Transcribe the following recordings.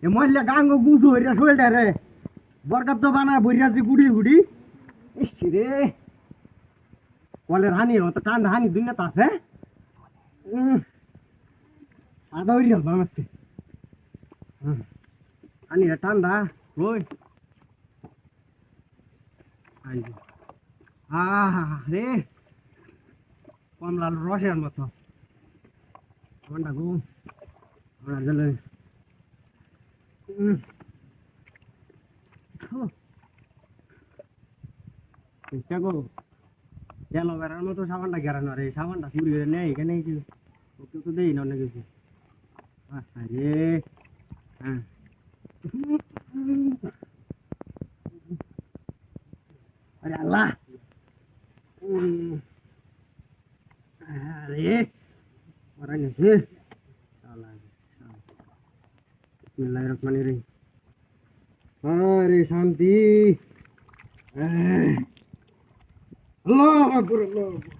এ মহিলা গাঙ্গ গুজু হইরা শোলটা রে বরকাত তো বানা বইরাছি গুড়ি গুড়ি ইস রে কলের হানি হতো টান হানি দুনিয়া তো আছে আদা হইরা বানাচ্ছে হানি ঠান্ডা ওই আই রে কমলার রসের মতো ঠান্ডা গো আমরা গেলে চেষ্টা করো অ্যালোভেরার মতো সাবানটা গেরানো রে সাবানটা চুরি করে নেই এখানে ওকে তো দেই না অনেক কিছু আরে হ্যাঁ আরে আল্লাহ আরে ওরা গেছে বিসমিল্লাহিররহমানিররহিম আরে শান্তি আল্লাহু আকবার আল্লাহু আকবার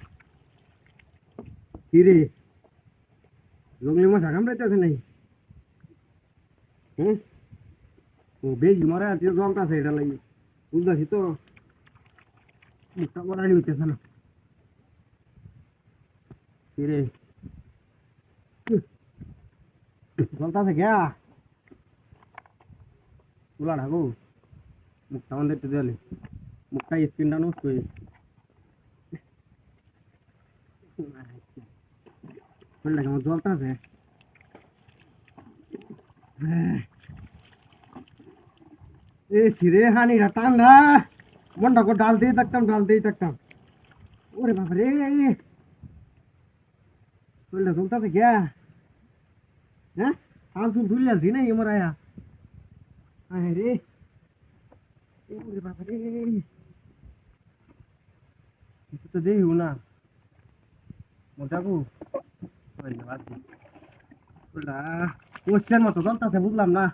কি রে লোকলি মশা কামড়াইতেছে নাই হুম ও বেশি মরে আছে জলটাছে এটা লাগি বুঝতেছি তো মুখটা করাই হইতেছে না কি রে জলটাছে গিয়া তুলা ঢাকো মুখটা আমাদের একটু দিলে মুখটা স্ক্রিনটা নষ্ট হয়ে শরীরটা কেমন জলটাছে এ সিরে হানিটা ঠান্ডা মনটা করে ডাল দিয়ে থাকতাম ওরে বাবা রে শরীরটা জলটাছে গিয়া হ্যাঁ আনসুন ধুলে আসি না এমর আয়া আয় রে ওরে বাবা রে কিছু তো দেখিও না মোটাকু কোশ্চেন মতো চলতেছে বুঝলাম না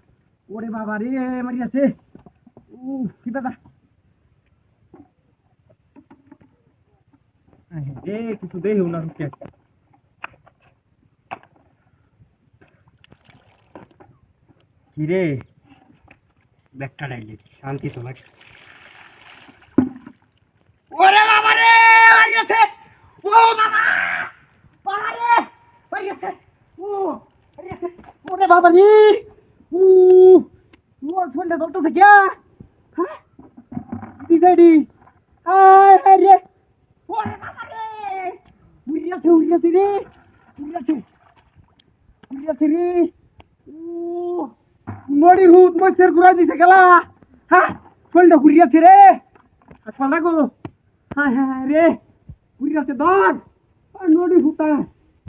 ওরে বাবা রে মারিয়াছে কি দাদা এ কিছু দেখিও না ঢুকে কিরে ব্যাগটা ডাইলে শান্তি তো লাগে ওরে বাবা রে মারিয়াছে ও বাবা বাবা রে মারিয়াছে ও মারিয়াছে ওরে বাবা রে ওর শরীরটা জ্বলতেছে কে হ্যাঁ ডিসাইডি আয় রে ওরে বাবা রে উড়িয়াছে রে উড়িয়াছে রে নড়ি হুত মস্তের ঘুরাই দিছে গেলা হ্যাঁ শরীরটা ঘুরিয়াছে রে হাসপাতাল গো হ্যাঁ রে ঘুরিয়াছে দর নড়ি হুতা